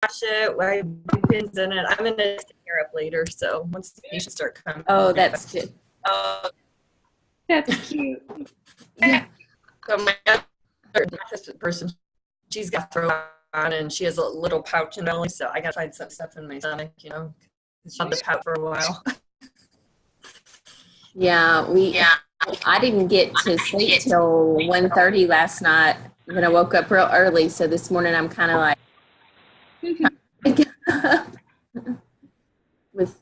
it, I put pins in it. I'm going to take her up later, so once the patients start coming. Oh, that's good. That's cute. Yeah. So my other person, she's got throw on, and she has a little pouch in her belly, so I got to find some stuff in my stomach, you know. She's had the pouch for a while. Yeah, I didn't get to sleep till 1:30 last night. Then I woke up real early, so this morning I'm kind of like with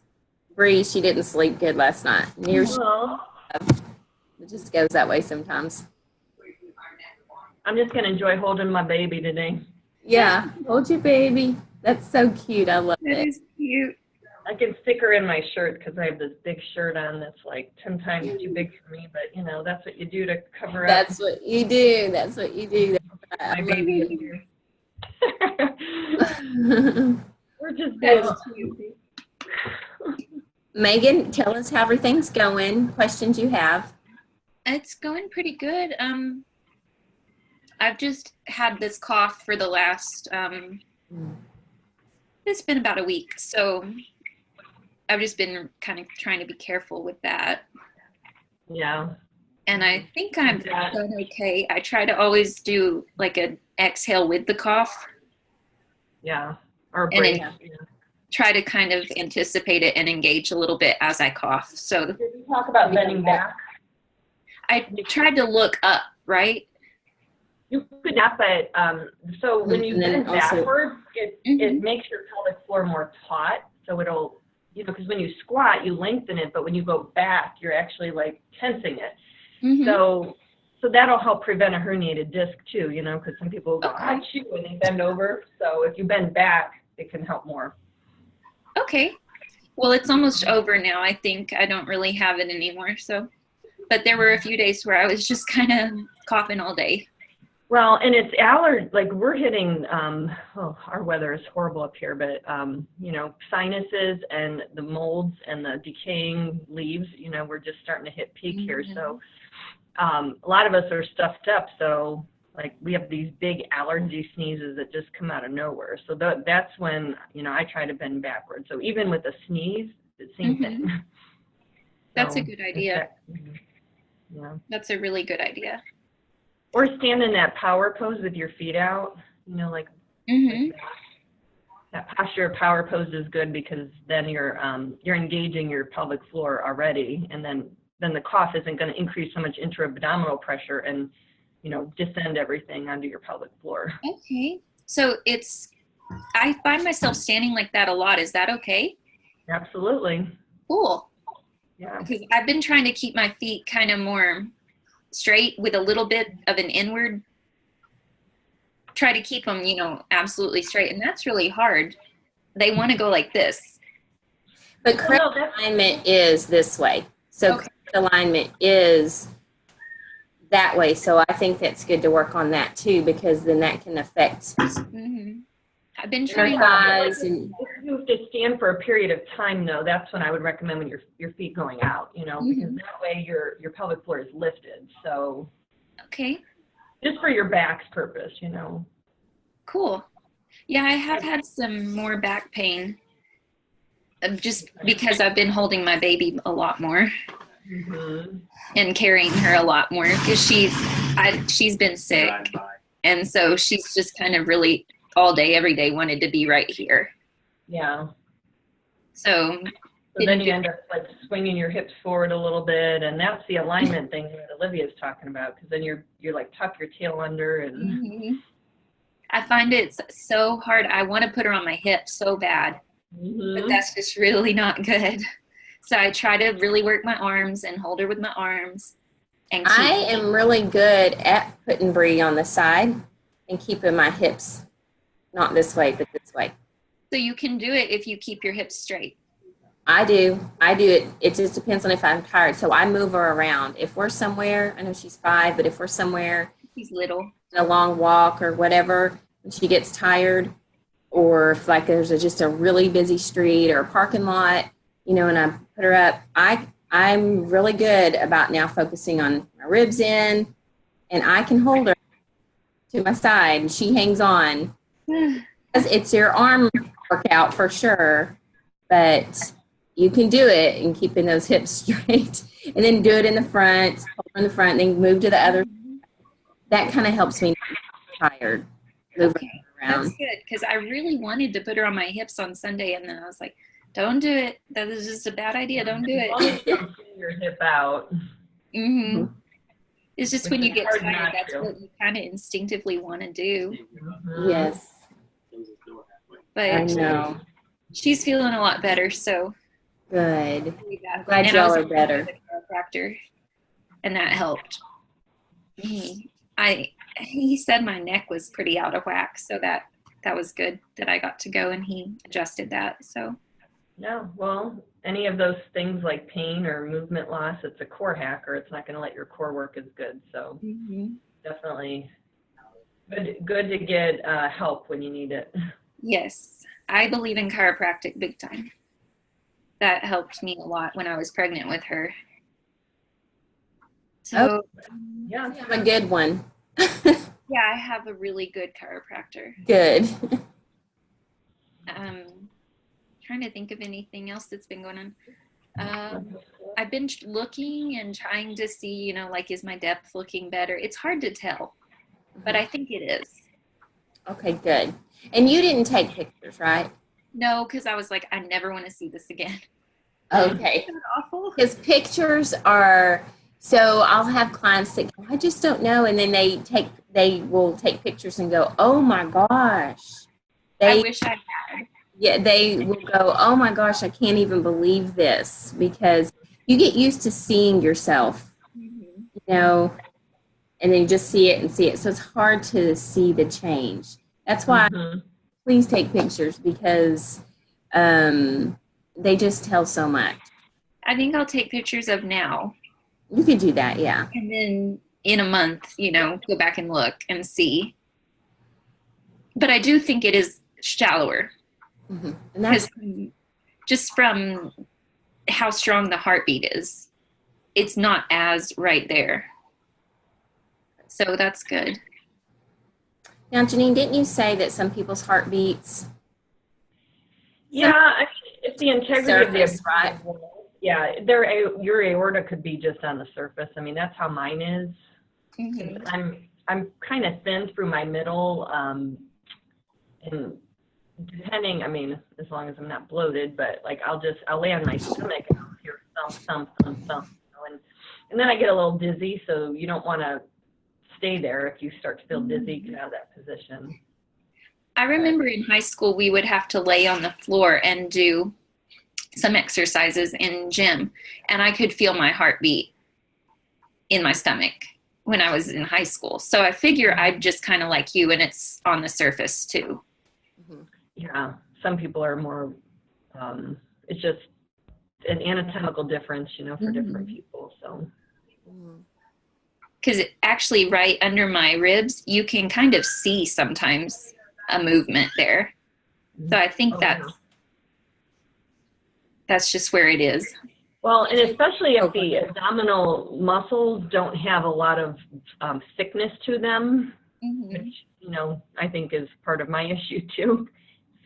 Bree. She didn't sleep good last night. It just goes that way sometimes. I'm just gonna enjoy holding my baby today. Yeah, hold your baby. That's so cute. I love it. That is cute. I can stick her in my shirt because I have this big shirt on that's like 10 times too big for me, but you know, that's what you do to cover up. That's what you do. That's what you do. My baby is here. We're just cute. Megan, tell us how everything's going. Questions you have? It's going pretty good. I've just had this cough for the last, it's been about a week. So I've just been kind of trying to be careful with that. Yeah. And I think I'm doing okay. I try to always do like an exhale with the cough. Yeah. Or break. Try to kind of anticipate it and engage a little bit as I cough. So did you talk about bending back? I tried to look up, right? You could not, but so when you bend backwards, it makes your pelvic floor more taut. So it'll, you know, because when you squat, you lengthen it, but when you go back, you're actually like tensing it. So that'll help prevent a herniated disc too, you know, because some people go, achoo, when they bend over. So if you bend back, it can help more. Okay. Well, it's almost over now. I think I don't really have it anymore. So, but there were a few days where I was just kind of coughing all day. Well, and it's allergy, like we're hitting, our weather is horrible up here, but, you know, sinuses and the molds and the decaying leaves, you know, we're just starting to hit peak here. So a lot of us are stuffed up. So like we have these big allergy sneezes that just come out of nowhere. So that's when, you know, I try to bend backwards. So even with a sneeze, the same thing. That's a good idea. Yeah. That's a really good idea. Or stand in that power pose with your feet out, you know, like that posture of power pose is good because then you're engaging your pelvic floor already, and then the cough isn't going to increase so much intra-abdominal pressure and, you know, descend everything onto your pelvic floor. Okay. So I find myself standing like that a lot. Is that okay? Absolutely. Cool. Yeah. Because I've been trying to keep my feet kind of more straight with a little bit of an inward, try to keep them, you know, absolutely straight. And that's really hard. They want to go like this. But correct alignment is this way. So correct alignment is that way. So I think that's good to work on that too, because then that can affect. I've been trying if you have to stand for a period of time though, that's when I would recommend when your feet going out, you know, because that way your pelvic floor is lifted. So just for your back's purpose, you know. Cool. Yeah, I have had some more back pain just because I've been holding my baby a lot more and carrying her a lot more because she's been sick, and so she's just kind of really all day, every day wanted to be right here. Yeah. So then you end up like swinging your hips forward a little bit, and that's the alignment thing that Olivia's talking about, because then you're like tuck your tail under and. I find it so hard. I want to put her on my hip so bad, but that's just really not good. So I try to really work my arms and hold her with my arms. And I am really good at putting Bree on the side and keeping my hips not this way, but this way. So you can do it if you keep your hips straight. I do it. It just depends on if I'm tired. So I move her around. If we're somewhere, I know she's 5, but if we're somewhere, she's little, a long walk or whatever, and she gets tired, or if like there's just a really busy street or a parking lot, you know, and I put her up, I'm really good about now focusing on my ribs in, and I can hold her to my side and she hangs on. It's your arm workout for sure, but you can do it and keeping those hips straight, and then do it in the front, hold her in the front, then move to the other. That kind of helps me not get tired. Moving around. That's good, because I really wanted to put her on my hips on Sunday, and then I was like, don't do it. That is just a bad idea. Don't do it. Don't your hip out. Mm-hmm. It's just Which when you is get hard tired, not that's to. what you kind of instinctively want to do. Yes, I But know. she's feeling a lot better, so Good. I'm Glad y'all are better. The chiropractor, and that helped. He said my neck was pretty out of whack, so that was good that I got to go and he adjusted that. So Yeah, well, any of those things like pain or movement loss, it's a core hacker. It's not going to let your core work as good. So definitely good to get help when you need it. yes, I believe in chiropractic big time. That helped me a lot when I was pregnant with her. So Yeah, You have a good one. yeah, I have a really good chiropractor. Good. Trying to think of anything else that's been going on. I've been looking and trying to see, you know, like, is my depth looking better? It's hard to tell, but I think it is. Okay, good. And you didn't take pictures, right? No, because I was like, I never want to see this again. Okay. Isn't that awful? Because pictures are, so I'll have clients that go, I just don't know. And then they will take pictures and go, oh my gosh. I wish I had. Yeah, they will go, oh my gosh, I can't even believe this, because you get used to seeing yourself, you know, and then you just see it and see it. So it's hard to see the change. That's why please take pictures, because they just tell so much. I think I'll take pictures of now. You could do that, yeah. And then in a month, you know, go back and look and see. But I do think it is shallower. And that's just from how strong the heartbeat is, it's not as right there. So that's good. now, Janine, didn't you say that some people's heartbeats? Yeah, I mean, if the integrity Surface, of the right? Yeah, your aorta could be just on the surface. I mean, that's how mine is. I'm kind of thin through my middle, and depending, I mean, as long as I'm not bloated, but like I'll lay on my stomach and I'll hear thump, you know, and then I get a little dizzy. So you don't want to stay there. If you start to feel dizzy, get out of that position. I remember in high school we would have to lay on the floor and do some exercises in gym, and I could feel my heartbeat in my stomach when I was in high school. So I figure I'm just kind of like you, and it's on the surface too. Yeah, some people are more, it's just an anatomical difference, you know, for different people. So, because actually right under my ribs, you can kind of see sometimes a movement there. So I think that's just where it is. Well, and especially if the abdominal muscles don't have a lot of thickness to them, which, you know, I think is part of my issue too.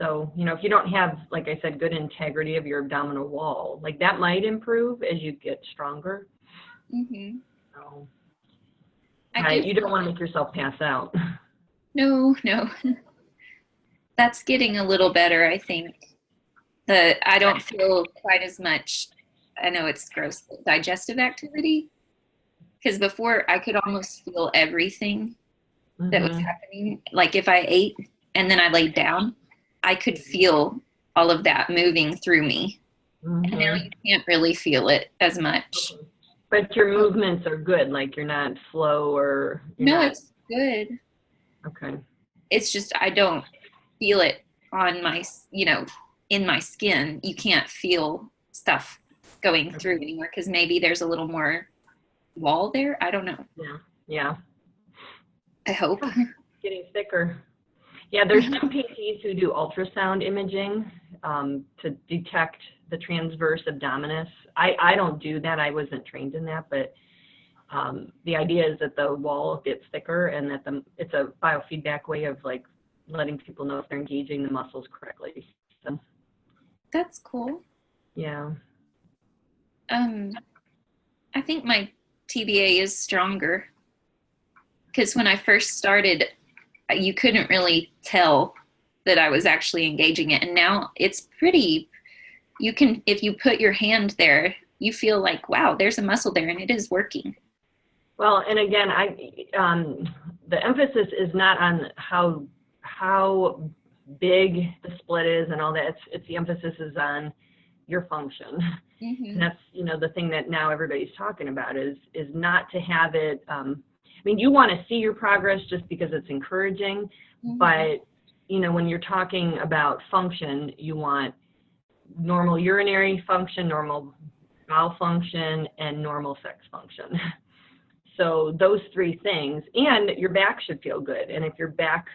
So, you know, if you don't have, like I said, good integrity of your abdominal wall, like that might improve as you get stronger. So, you don't want to make yourself pass out. No. That's getting a little better, I think. I don't feel quite as much, I know it's gross, but digestive activity. Because before I could almost feel everything that was happening. Like if I ate and then I laid down, I could feel all of that moving through me. And now you can't really feel it as much. But your movements are good, like you're not slow or... It's good. Okay. It's just I don't feel it on my, you know, in my skin. You can't feel stuff going through anymore because maybe there's a little more wall there. I don't know. Yeah. I hope. Getting thicker. Yeah, there's some PTs who do ultrasound imaging to detect the transverse abdominis. I don't do that. I wasn't trained in that, but the idea is that the wall gets thicker and that it's a biofeedback way of like letting people know if they're engaging the muscles correctly. So, That's cool. yeah. I think my TBA is stronger because when I first started, you couldn't really tell that I was actually engaging it. And now it's pretty, you can, if you put your hand there, you feel like, wow, there's a muscle there and it is working. Well, and again, the emphasis is not on how big the split is and all that. It's the emphasis is on your function. Mm-hmm. And that's, the thing that now everybody's talking about is not to have it, you want to see your progress just because it's encouraging, Mm-hmm. but, when you're talking about function, you want normal urinary function, normal bowel function, and normal sex function. So those three things, and your back should feel good. And if your back,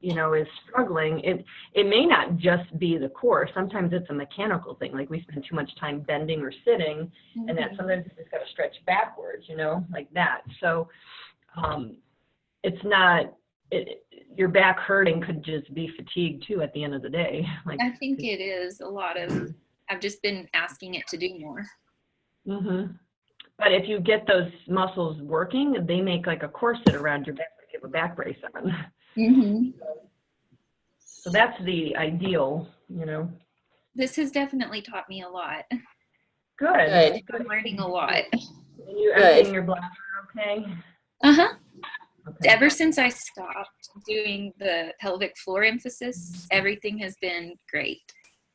is struggling, it may not just be the core. Sometimes it's a mechanical thing. Like we spend too much time bending or sitting, Mm-hmm. and that sometimes you just got to stretch backwards, like that. So it's not, your back hurting could just be fatigue too at the end of the day. Like I think it is a lot of, I've just been asking it to do more. Mm-hmm. But if you get those muscles working, they make like a corset around your back, like you have a back brace on. Mm-hmm. So that's the ideal, This has definitely taught me a lot. Good. I'm learning a lot. And you emptying your bladder okay? Uh-huh. Okay. Ever since I stopped doing the pelvic floor emphasis, everything has been great.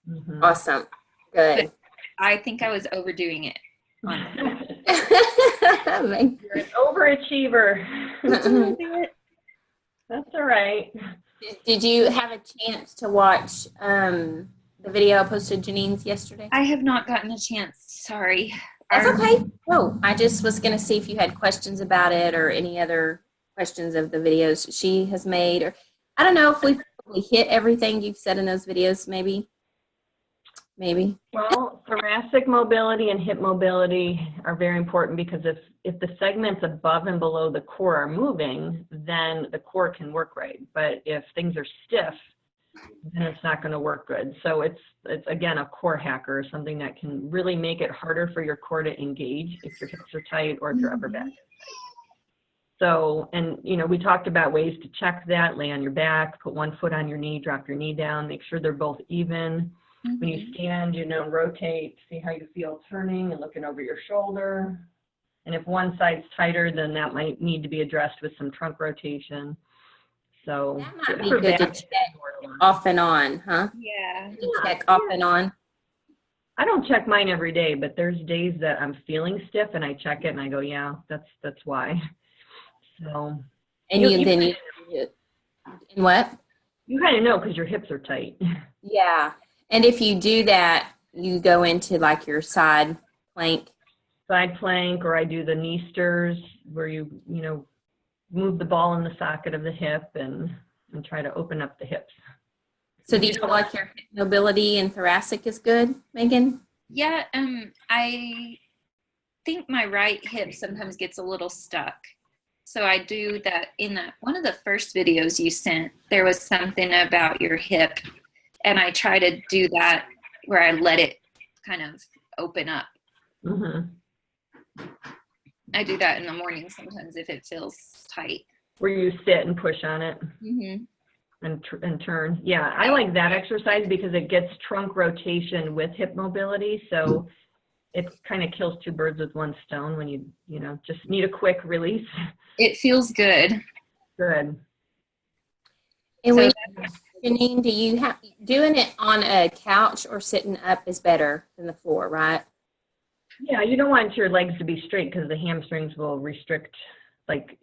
Mm-hmm. Awesome. Good. But I think I was overdoing it. You're an overachiever. That's all right. Did you have a chance to watch the video I posted Janine's yesterday? I have not gotten a chance. Sorry. That's okay. No, I just was going to see if you had questions about it or any other questions of the videos she has made. Or I don't know if we probably hit everything you've said in those videos, maybe. Well, thoracic mobility and hip mobility are very important because if the segments above and below the core are moving, then the core can work right. But if things are stiff, then it's not going to work good. So it's again a core hacker, something that can really make it harder for your core to engage if your hips are tight or if your upper back is tight. So, and we talked about ways to check that. Lay on your back, put one foot on your knee, drop your knee down, make sure they're both even. Mm-hmm. When you stand, rotate, see how you feel turning and looking over your shoulder. And if one side's tighter, then that might need to be addressed with some trunk rotation. So that might be good to check off and on, huh? Yeah. Check off and on. I don't check mine every day, but there's days that I'm feeling stiff and I check it and I go, yeah, that's why. So. And and what? You kind of know because your hips are tight. Yeah. And if you do that, you go into like your side plank. Side plank, or I do the knee stirs where you move the ball in the socket of the hip and try to open up the hips. So do you feel like your hip mobility and thoracic is good, Megan? Yeah, I think my right hip sometimes gets a little stuck. So I do that in one of the first videos you sent, there was something about your hip. And I try to do that where I let it kind of open up. Mm-hmm. I do that in the morning sometimes if it feels tight. Where you sit and push on it Mm-hmm. and turn. Yeah, I like that exercise because it gets trunk rotation with hip mobility. So it kind of kills two birds with one stone when you just need a quick release. It feels good. Good. And Janine, do you have doing it on a couch or sitting up is better than the floor, right? Yeah, you don't want your legs to be straight because the hamstrings will restrict. Like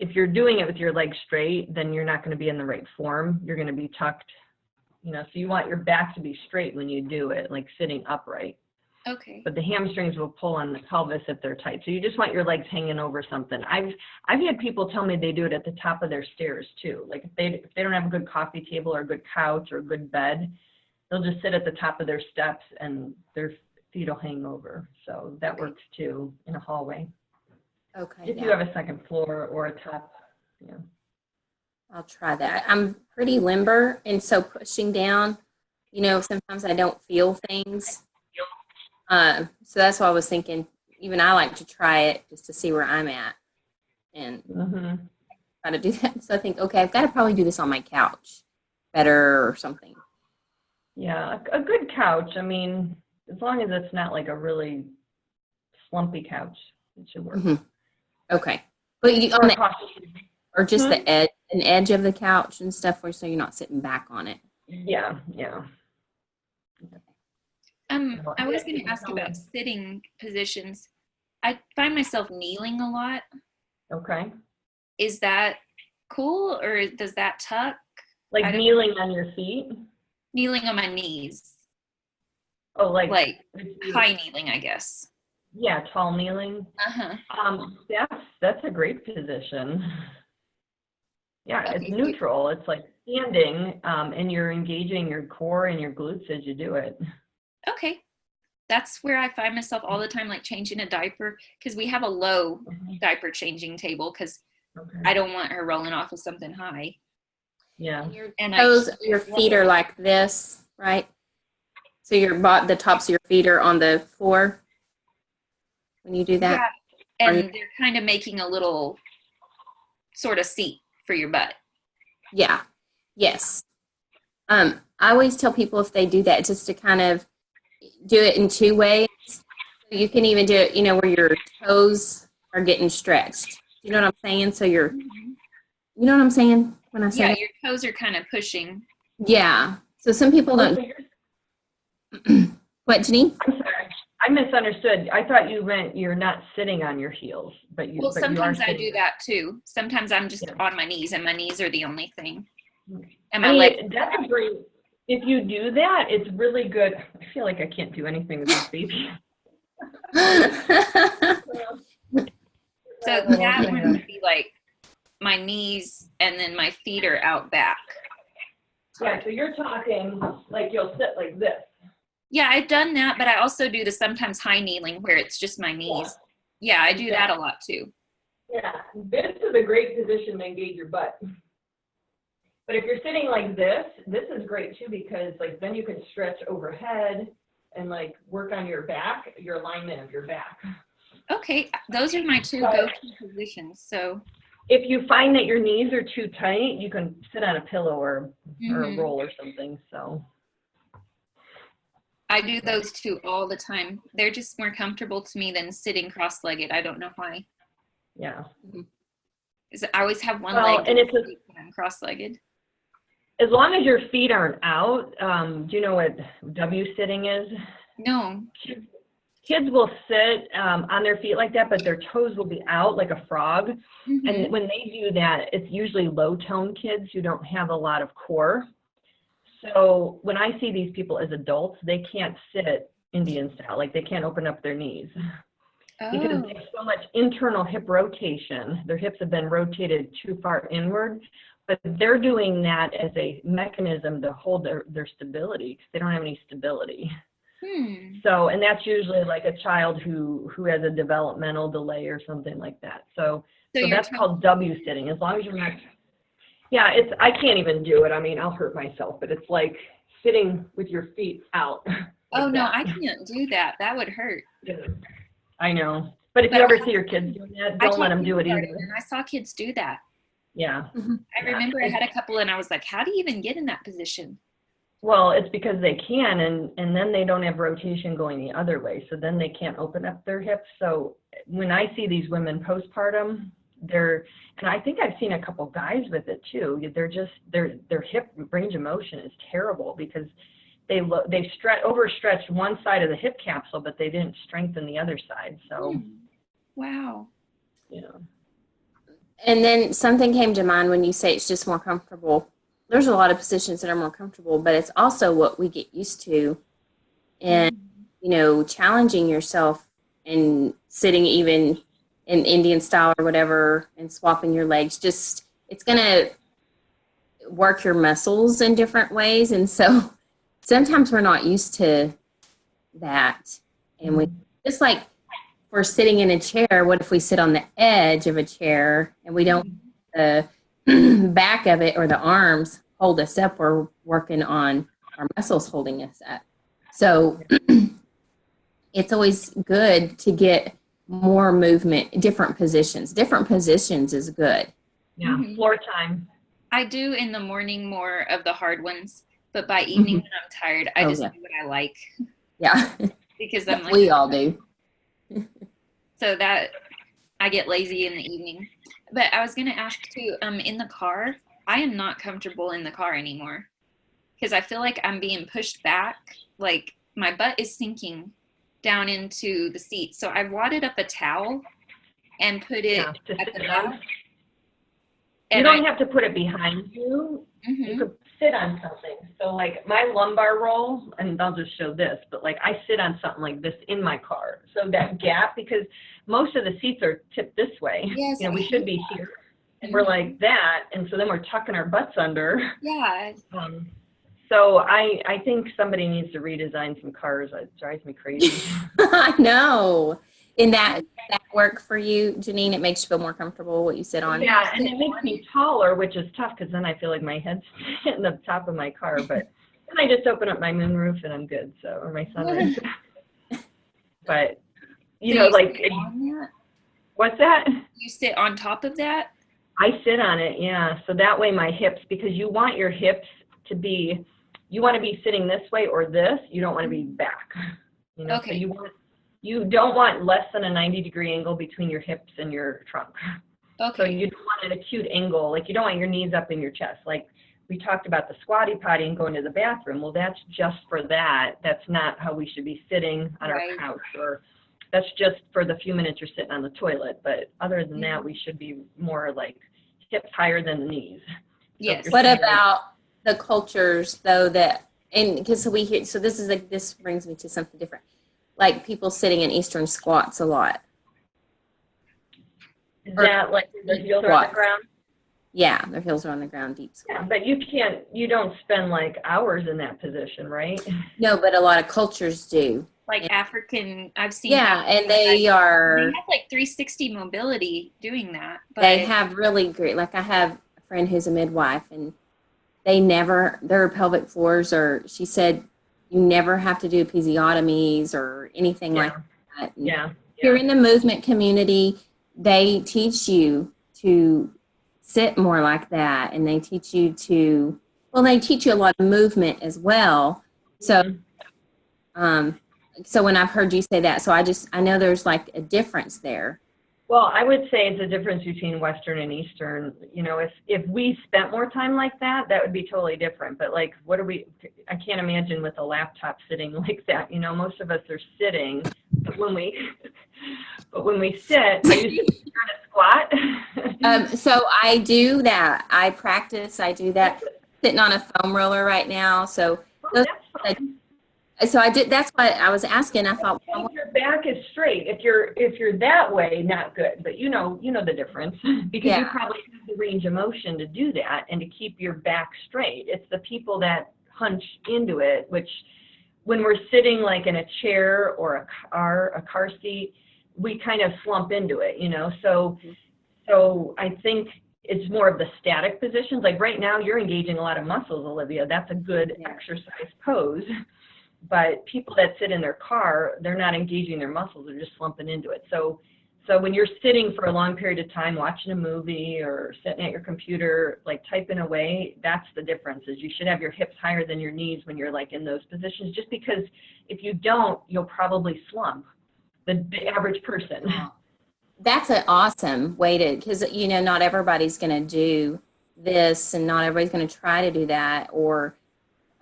if you're doing it with your legs straight, then you're not going to be in the right form. You're going to be tucked, so you want your back to be straight when you do it, like sitting upright. Okay. But the hamstrings will pull on the pelvis if they're tight. So you just want your legs hanging over something. I've had people tell me they do it at the top of their stairs too. Like if they don't have a good coffee table or a good couch or a good bed, they'll just sit at the top of their steps and their feet will hang over. So that works too in a hallway. Okay. If you have a second floor or a top, yeah. I'll try that. I'm pretty limber, and so pushing down, sometimes I don't feel things. So that's why I was thinking, even I like to try it just to see where I'm at and try to do that. So I think, okay, I've got to probably do this on my couch better or something. Yeah, a good couch. I mean, as long as it's not like a really slumpy couch, it should work. Okay. But or just the edge, an edge of the couch and stuff, so you're not sitting back on it. Yeah. I was going to ask about sitting positions. I find myself kneeling a lot. Okay. Is that cool, or does that tuck? Like kneeling on your feet? Kneeling on my knees. Oh, like high kneeling, I guess. Yeah, tall kneeling. That's a great position. Yeah, okay. It's neutral. It's like standing, and you're engaging your core and your glutes as you do it. Okay. That's where I find myself all the time, like changing a diaper, because we have a low diaper changing table because I don't want her rolling off of something high. Yeah. And your feet are like this, right? So the tops of your feet are on the floor when you do that? Yeah, and they're kind of making a little sort of seat for your butt. Yeah. Yes. I always tell people if they do that, just to kind of do it in two ways. You can even do it, where your toes are getting stretched. You know what I'm saying? So you know what I'm saying when I say that? Your toes are kind of pushing. Yeah. So some people don't. What, Janine? I'm sorry. I misunderstood. I thought you meant you're not sitting on your heels, but you. Well, but sometimes you are I do that too. Sometimes I'm just on my knees, and my knees are the only thing. And my legs. That's a great. If you do that, it's really good. I feel like I can't do anything with this baby. So that one would be like my knees, and then my feet are out back. Yeah, so you're talking like you'll sit like this. Yeah, I've done that, but I also do the sometimes high kneeling where it's just my knees. Yeah, I do that a lot too. Yeah, this is a great position to engage your butt. But if you're sitting like this is great too, because like then you can stretch overhead and like work on your back, your alignment of your back. Okay, those are my two go-to positions. So if you find that your knees are too tight, you can sit on a pillow or a roll or something. So I do those two all the time. They're just more comfortable to me than sitting cross-legged. I don't know why. Yeah. I always have one leg and it's when I'm cross-legged. As long as your feet aren't out, do you know what W sitting is? No. Kids will sit on their feet like that, but their toes will be out like a frog. And when they do that, it's usually low-tone kids who don't have a lot of core. So when I see these people as adults, they can't sit Indian style, like they can't open up their knees. Because there's so much internal hip rotation. Their hips have been rotated too far inward, but they're doing that as a mechanism to hold their stability because they don't have any stability. So, and that's usually like a child who has a developmental delay or something like that. So that's called W sitting. As long as you're not, I can't even do it. I mean, I'll hurt myself, but it's like sitting with your feet out. Like no, I can't do that. That would hurt. Yeah. I know. But if you ever see your kids doing that, don't let them do it either. And I saw kids do that. Yeah. I remember I had a couple and I was like, how do you even get in that position? Well, it's because they can, and then they don't have rotation going the other way. So then they can't open up their hips. So when I see these women postpartum, and I think I've seen a couple guys with it too. They're just, their hip range of motion is terrible because they overstretched one side of the hip capsule, but they didn't strengthen the other side. So, wow. Yeah. And then something came to mind when you say it's just more comfortable. There's a lot of positions that are more comfortable, but it's also what we get used to. And, challenging yourself and sitting even in Indian style or whatever and swapping your legs, it's going to work your muscles in different ways. And so sometimes we're not used to that. And we just like we're sitting in a chair. What if we sit on the edge of a chair and we don't back of it or the arms hold us up. We're working on our muscles holding us up. So it's always good to get more movement, different positions. Different positions is good. Yeah, floor time. I do in the morning more of the hard ones, but by evening when I'm tired, I just do what I like. Yeah. Because I'm like, we all do. So that I get lazy in the evening. But I was going to ask too, in the car, I am not comfortable in the car anymore because I feel like I'm being pushed back. Like my butt is sinking down into the seat. So I wadded up a towel and put it at the back. You don't have to put it behind you. You could sit on something. So like my lumbar roll, and I'll just show this, but like I sit on something like this in my car. So that gap, because most of the seats are tipped this way. Yes, we should be here. And we're like that. And so then we're tucking our butts under. Yeah. So I think somebody needs to redesign some cars. It drives me crazy. I know. And that work for you, Janine? It makes you feel more comfortable what you sit on? Yeah, and it makes me taller, which is tough because then I feel like my head's hitting the top of my car. But then I just open up my moonroof and I'm good. So, or my sunroof. But, what's that? You sit on top of that? I sit on it, yeah. So that way my hips, because you want your hips to be, you want to be sitting this way or this. You don't want to be back. Okay. So you don't want less than a 90-degree angle between your hips and your trunk. Okay. So you don't want an acute angle. Like you don't want your knees up in your chest. Like we talked about the squatty potty and going to the bathroom. Well, that's just for that. That's not how we should be sitting on our couch, or that's just for the few minutes you're sitting on the toilet. But other than that, we should be more like hips higher than the knees. Yes. What about the cultures though because we hear, so this brings me to something different. Like people sitting in Eastern squats a lot. Is that like their heels are on the ground? Yeah, their heels are on the ground, deep squat. Yeah, but you don't spend like hours in that position, right? No, but a lot of cultures do. Like African, I've seen. Yeah, and they have like 360 mobility doing that. But they have really great, like I have a friend who's a midwife and their pelvic floors she said, you never have to do episiotomies or anything like that. Yeah. If you're in the movement community, they teach you to sit more like that, and they teach you they teach you a lot of movement as well. So, so when I've heard you say that, so I know there's like a difference there. Well, I would say it's a difference between Western and Eastern. If we spent more time like that, that would be totally different. But like, I can't imagine with a laptop sitting like that. Most of us are sitting, but when we sit, are you trying to squat? So I do that. I practice. I do that. Sitting on a foam roller right now. So that's fine. So I did. That's why I was asking. I thought, if your back is straight, if you're that way, not good. But you know the difference because you probably have the range of motion to do that and to keep your back straight. It's the people that hunch into it, which when we're sitting like in a chair or a car seat, we kind of slump into it. So I think it's more of the static positions. Like right now, you're engaging a lot of muscles, Olivia. That's a good exercise pose. But people that sit in their car, they're not engaging their muscles, they're just slumping into it. So when you're sitting for a long period of time watching a movie or sitting at your computer, like typing away, that's the difference. Is you should have your hips higher than your knees when you're like in those positions, just because if you don't, you'll probably slump, the average person. That's an awesome way because not everybody's going to do this, and not everybody's going to try to do that, or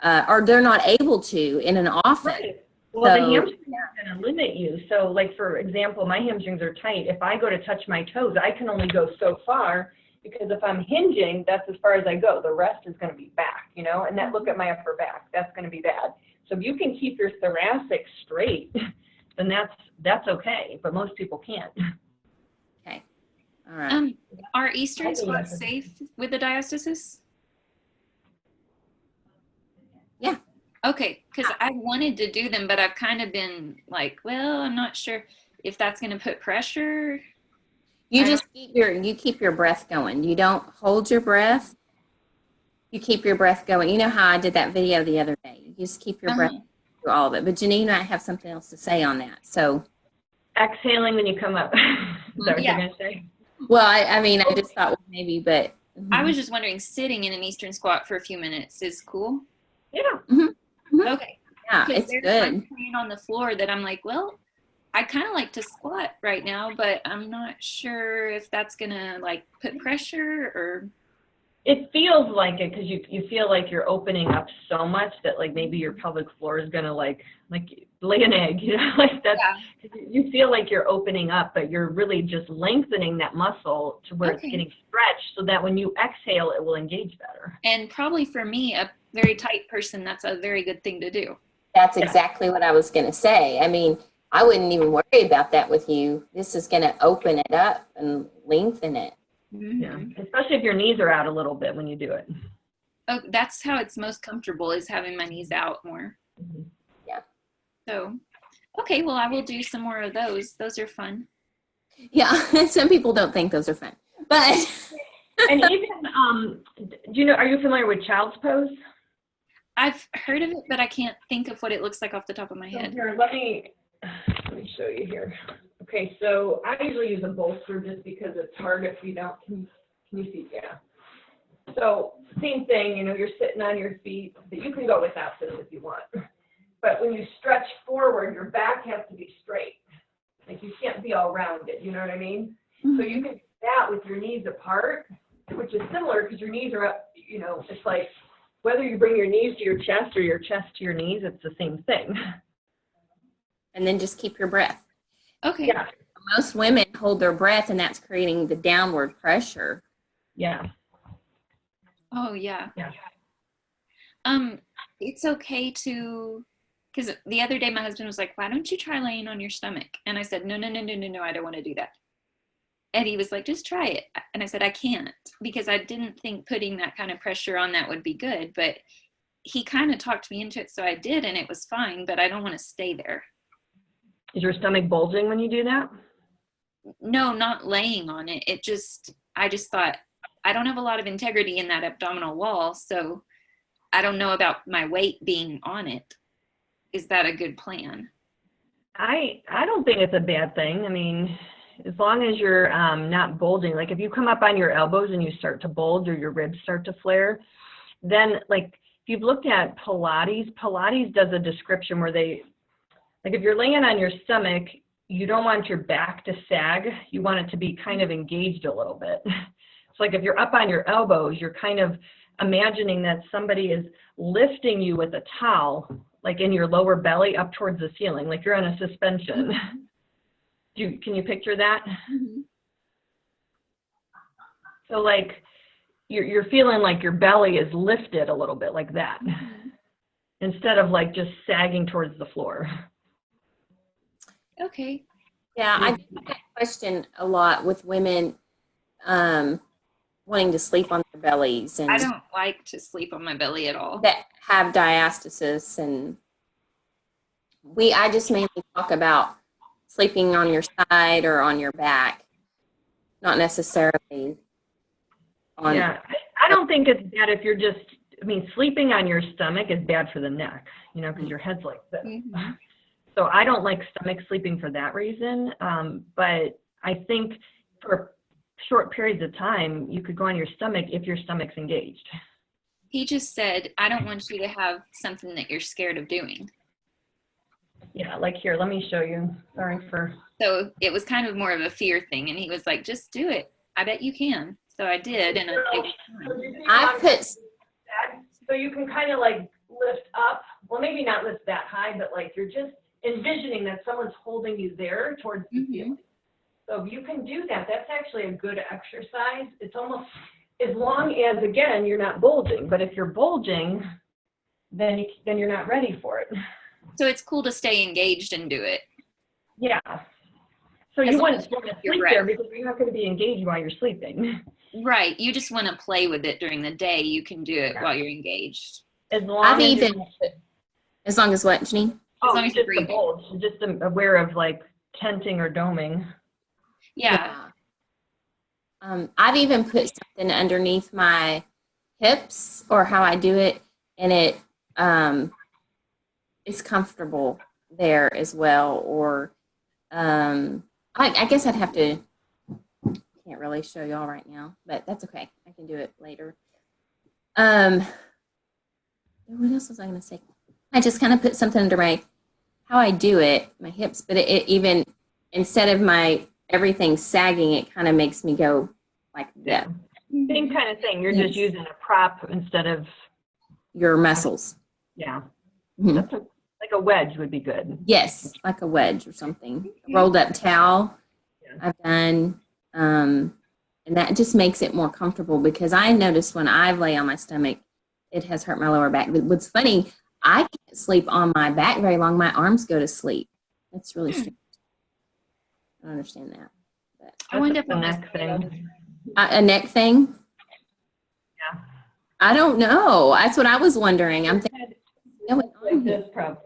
they're not able to in an office. Right. Well, the hamstrings are going to limit you. So, like, for example, my hamstrings are tight. If I go to touch my toes, I can only go so far because if I'm hinging, that's as far as I go. The rest is going to be back, and look at my upper back. That's going to be bad. So if you can keep your thoracic straight, then that's okay. But most people can't. Okay. All right. Are Eastern squats safe with the diastasis? Yeah. Okay, because I wanted to do them, but I've kind of been like, well, I'm not sure if that's going to put pressure. You keep your breath going. You don't hold your breath. You keep your breath going. You know how I did that video the other day. You just keep your breath through all of it. But Janine might have something else to say on that. So exhaling when you come up. Is that what you're going to say? Well, I mean, I just thought maybe, but. I was just wondering, sitting in an Eastern squat for a few minutes is cool? Yeah. Okay. Yeah, it's good. I'm playing on the floor that I'm like, well, I kind of like to squat right now, but I'm not sure if that's going to like put pressure or. It feels like it because you feel like you're opening up so much that like maybe your pelvic floor is going to like lay an egg, you know, like that's, you feel like you're opening up, but you're really just lengthening that muscle to where it's getting stretched so that when you exhale, it will engage better. And probably for me, a very tight person, that's a very good thing to do. That's exactly what I was going to say. I mean, I wouldn't even worry about that with you. This is going to open it up and lengthen it. Yeah, especially if your knees are out a little bit when you do it. Oh, that's how it's most comfortable, is having my knees out more. Yeah. So, okay, well, I will do some more of those. Those are fun. Yeah, some people don't think those are fun, but. And even, do you know, are you familiar with child's pose? I've heard of it, but I can't think of what it looks like off the top of my head. Here, let me show you here. Okay, so I usually use a bolster just because it's hard if you don't, can you see? Yeah. So same thing, you know, you're sitting on your feet, but you can go without this if you want. But when you stretch forward, your back has to be straight. Like you can't be all rounded, you know what I mean? So you can do that with your knees apart, which is similar because your knees are up, you know, it's like whether you bring your knees to your chest or your chest to your knees, it's the same thing. And then just keep your breath. Okay. Yeah. Most women hold their breath, and that's creating the downward pressure. Yeah. Oh, yeah. Yeah. It's okay to, because the other day my husband was like, why don't you try laying on your stomach? And I said, no, I don't want to do that. And he was like, just try it. And I said, I can't, because I didn't think putting that kind of pressure on that would be good. But he kind of talked me into it, so I did, and it was fine, but I don't want to stay there. Is your stomach bulging when you do that? No, not laying on it. I just thought, I don't have a lot of integrity in that abdominal wall, so I don't know about my weight being on it. Is that a good plan? I don't think it's a bad thing. I mean, as long as you're not bulging, like if you come up on your elbows and you start to bulge or your ribs start to flare, then like if you've looked at Pilates does a description where they, like if you're laying on your stomach, you don't want your back to sag. You want it to be kind of engaged a little bit. So like if you're up on your elbows, you're kind of imagining that somebody is lifting you with a towel, like in your lower belly up towards the ceiling, like you're on a suspension. Can you picture that? Mm-hmm. So like you're feeling like your belly is lifted a little bit like that, instead of like just sagging towards the floor. Okay. Yeah, I get that question a lot with women wanting to sleep on their bellies. And I don't like to sleep on my belly at all. that have diastasis, and I just mainly talk about sleeping on your side or on your back, not necessarily on. Yeah, I don't think it's bad if you're just, I mean, sleeping on your stomach is bad for the neck, you know, because your head's like this. Mm-hmm. So I don't like stomach sleeping for that reason. But I think for short periods of time, you could go on your stomach if your stomach's engaged. He just said, I don't want you to have something that you're scared of doing. Yeah, like here, let me show you. Sorry for. So it was kind of more of a fear thing. And he was like, just do it. I bet you can. So I did. And I've put. So you can kind of like lift up. Well, maybe not lift that high, but like you're just envisioning that someone's holding you there towards the ceiling. So if you can do that, that's actually a good exercise. It's almost, as long as, again, you're not bulging. But if you're bulging, then you're not ready for it. So it's cool to stay engaged and do it. Yeah. So you want to sleep there because you're not going to be engaged while you're sleeping. Right. You just want to play with it during the day. You can do it while you're engaged. As long as what, Janine? As long as just the bulge, just aware of like tenting or doming. Yeah. I've even put something underneath my hips or how I do it, and it's comfortable there as well. Or I guess I'd have to, can't really show y'all right now, but that's okay. I can do it later. What else was I going to say? I just kind of put something under how I do it, my hips, but it even, instead of my everything sagging, it kind of makes me go like that. Same kind of thing. You're just using a prop instead of your muscles. Yeah. Mm-hmm. That's like a wedge would be good. Yes, like a wedge or something. A rolled up towel I've done. And that just makes it more comfortable, because I noticed when I lay on my stomach, it has hurt my lower back. But what's funny, I can't sleep on my back very long. My arms go to sleep. That's really strange. I don't understand that. But I wonder if a neck thing. A neck thing? Yeah. I don't know. That's what I was wondering. I'm thinking, like this probably.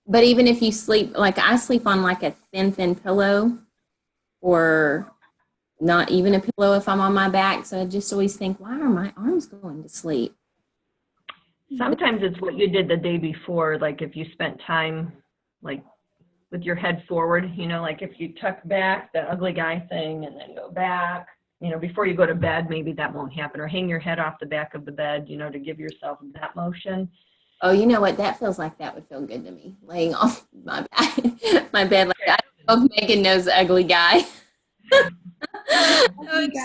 But even if you sleep, like I sleep on like a thin pillow, or not even a pillow if I'm on my back. So I just always think, why are my arms going to sleep? Sometimes it's what you did the day before, like if you spent time like with your head forward, like if you tuck back, the ugly guy thing, and then go back, before you go to bed, maybe that won't happen. Or hang your head off the back of the bed, to give yourself that motion. Oh, you know what? That feels like that would feel good to me, laying off my back, my bed. Like, I don't know if Megan knows the ugly guy.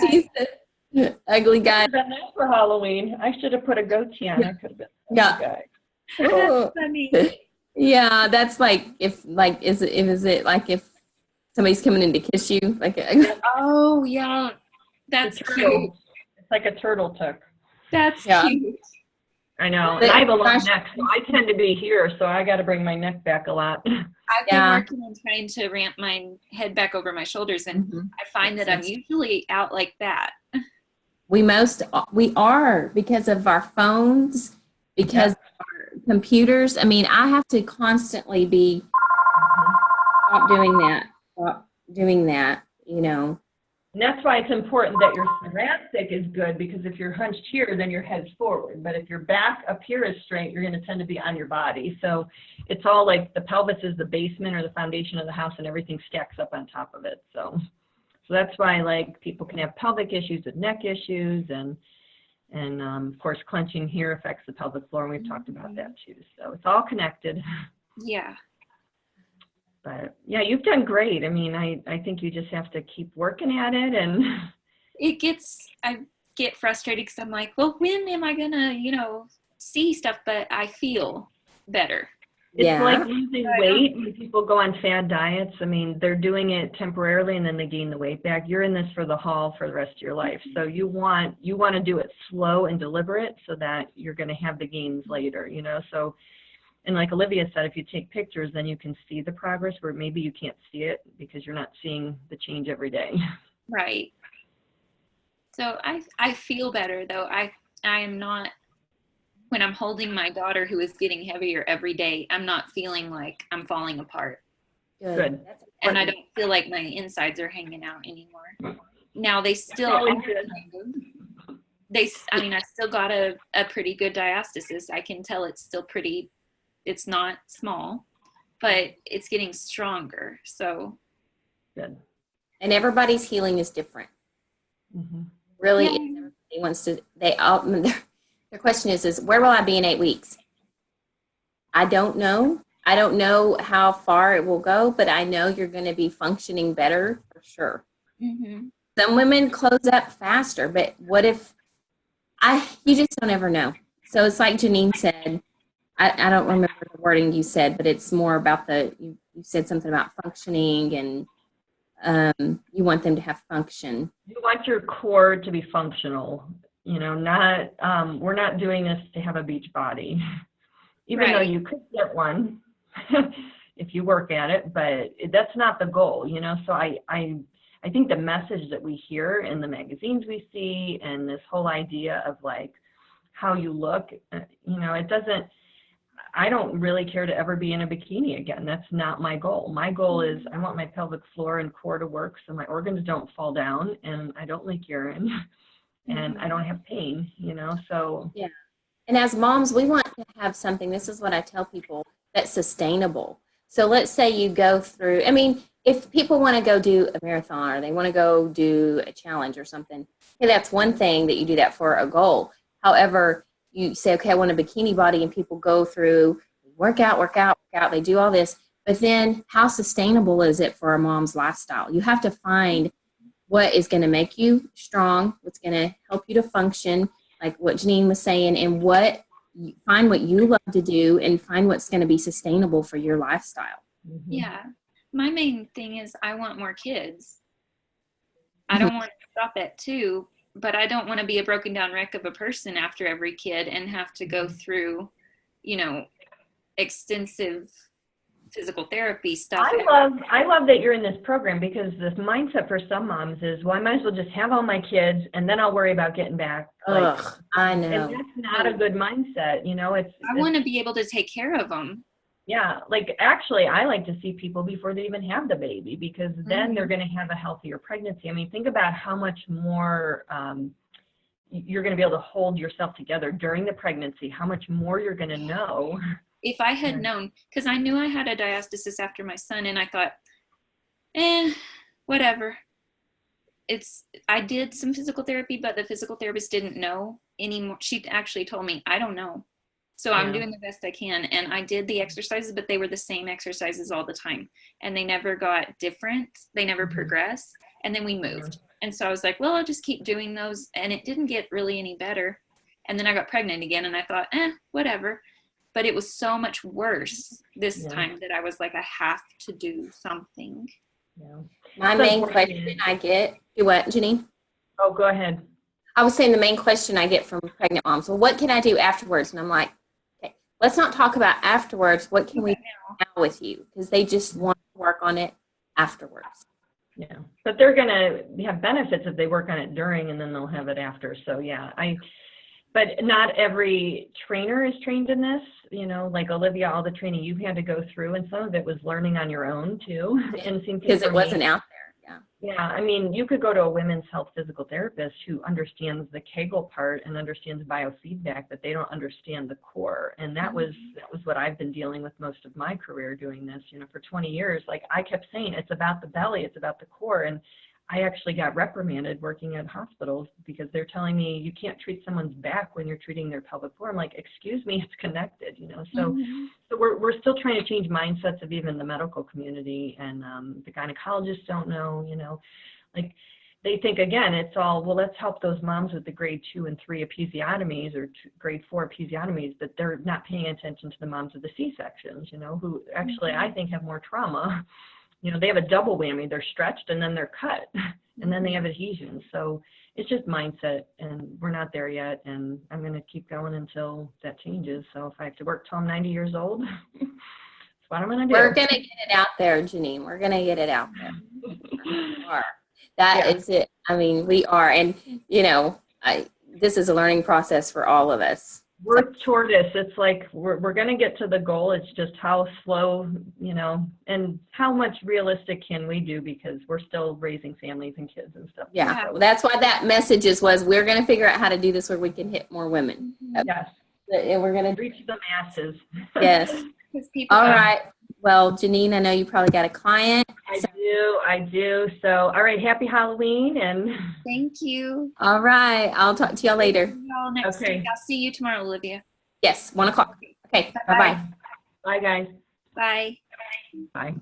She's the ugly guy. I've done that for Halloween. I should have put a goatee on. I could have been the ugly guy. Oh. Funny. Yeah, that's like if somebody's coming in to kiss you, like oh yeah, that's cute. It's like a turtle tuck. That's cute. I know. And I have a long neck, so I tend to be here, so I got to bring my neck back a lot. I've been working on trying to ramp my head back over my shoulders, and I find that I'm usually out like that. We are, because of our phones, because of our computers. I mean, I have to constantly be stop doing that, And that's why it's important that your thoracic is good, because if you're hunched here, then your head's forward. But if your back up here is straight, you're going to tend to be on your body. So it's all like the pelvis is the basement or the foundation of the house, and everything stacks up on top of it. So that's why like people can have pelvic issues with neck issues, and of course clenching here affects the pelvic floor, and we've talked about that too. So it's all connected. Yeah. But yeah, you've done great. I mean, I think you just have to keep working at it, and I get frustrated because I'm like, well, when am I gonna, see stuff? But I feel better. It's like losing weight when people go on fad diets. I mean, they're doing it temporarily and then they gain the weight back. You're in this for the haul for the rest of your life. So you want to do it slow and deliberate so that you're going to have the gains later, So, and like Olivia said, if you take pictures, then you can see the progress, where maybe you can't see it because you're not seeing the change every day. Right. So I feel better, though. I am not, when I'm holding my daughter who is getting heavier every day, I'm not feeling like I'm falling apart. Good. And I don't feel like my insides are hanging out anymore. Now they still are I still got a pretty good diastasis. I can tell it's still pretty, it's not small, but it's getting stronger. So good. And everybody's healing is different. Mm-hmm. Really, everybody wants to. Their question is where will I be in 8 weeks? I don't know. I don't know how far it will go, but I know you're going to be functioning better for sure. Mm-hmm. Some women close up faster, but what if you just don't ever know. So it's like Janine said, I don't remember the wording you said, but it's more about you said something about functioning, and you want them to have function. You want your core to be functional, not, we're not doing this to have a beach body, even though you could get one if you work at it, but that's not the goal, So I think the message that we hear in the magazines we see, and this whole idea of like how you look, it doesn't, I don't really care to ever be in a bikini again. That's not my goal. My goal is I want my pelvic floor and core to work so my organs don't fall down and I don't leak urine and I don't have pain, you know, so. Yeah. And as moms, we want to have something, this is what I tell people, that's sustainable. So let's say you go through, I mean, if people want to go do a marathon or they want to go do a challenge or something, okay, that's one thing that you do that for a goal. However, you say, okay, I want a bikini body, and people go through, work out, they do all this. But then how sustainable is it for a mom's lifestyle? You have to find what is going to make you strong, what's going to help you to function, like what Janine was saying, and find what you love to do and find what's going to be sustainable for your lifestyle. Yeah. My main thing is I want more kids. I don't want to stop at 2, but I don't want to be a broken down wreck of a person after every kid and have to go through, you know, extensive physical therapy stuff. I love that you're in this program, because this mindset for some moms is, well, I might as well just have all my kids and then I'll worry about getting back. Ugh, I know. And that's not a good mindset, you know. I want to be able to take care of them. Yeah, like actually I like to see people before they even have the baby, because then they're going to have a healthier pregnancy. I mean, think about how much more you're going to be able to hold yourself together during the pregnancy, how much more you're going to know. If I had known, because I knew I had a diastasis after my son, and I thought, whatever. I did some physical therapy, but the physical therapist didn't know anymore. She actually told me, I don't know. So I'm doing the best I can. And I did the exercises, but they were the same exercises all the time. And they never got different. They never progressed. And then we moved. And so I was like, well, I'll just keep doing those. And it didn't get really any better. And then I got pregnant again, and I thought, whatever. But it was so much worse this time that I was like, I have to do something. Yeah. My main question I get, you what, Janine? Oh, go ahead. I was saying the main question I get from pregnant moms, well, what can I do afterwards? And I'm like, okay, let's not talk about afterwards. What can we do now with you? Because they just want to work on it afterwards. Yeah, but they're going to have benefits if they work on it during, and then they'll have it after. So yeah, but not every trainer is trained in this, you know, like Olivia, all the training you've had to go through, and some of it was learning on your own too. And because it wasn't out there. Yeah, I mean, you could go to a women's health physical therapist who understands the Kegel part and understands biofeedback, but they don't understand the core. And that was what I've been dealing with most of my career doing this, you know, for 20 years. Like I kept saying, it's about the belly, it's about the core. And I actually got reprimanded working at hospitals because they're telling me you can't treat someone's back when you're treating their pelvic floor. I'm like, excuse me, it's connected, you know. So we're still trying to change mindsets of even the medical community, and the gynecologists don't know, you know, like they think, again, it's all, well, let's help those moms with the grade 2 and 3 episiotomies or grade 4 episiotomies, but they're not paying attention to the moms with the C-sections, you know, who actually I think have more trauma. You know, they have a double whammy. They're stretched and then they're cut and then they have adhesions. So it's just mindset, and we're not there yet. And I'm going to keep going until that changes. So if I have to work till I'm 90 years old, that's what I'm going to do. We're going to get it out there, Janine. We're going to get it out there. We are. That is it. I mean, we are. And, you know, this is a learning process for all of us. We're tortoise. It's like we're going to get to the goal. It's just how slow, you know, and how much realistic can we do, because we're still raising families and kids and stuff. Yeah, well, that's why that message was we're going to figure out how to do this where we can hit more women. Yes. And we're going to reach the masses. Yes. All right. Well, Janine, I know you probably got a client. I do. So, all right. Happy Halloween. And thank you. All right. I'll talk to y'all later. Y'all next week. I'll see you tomorrow, Olivia. Yes. 1:00. Okay. Bye-bye. Bye, guys. Bye. Bye.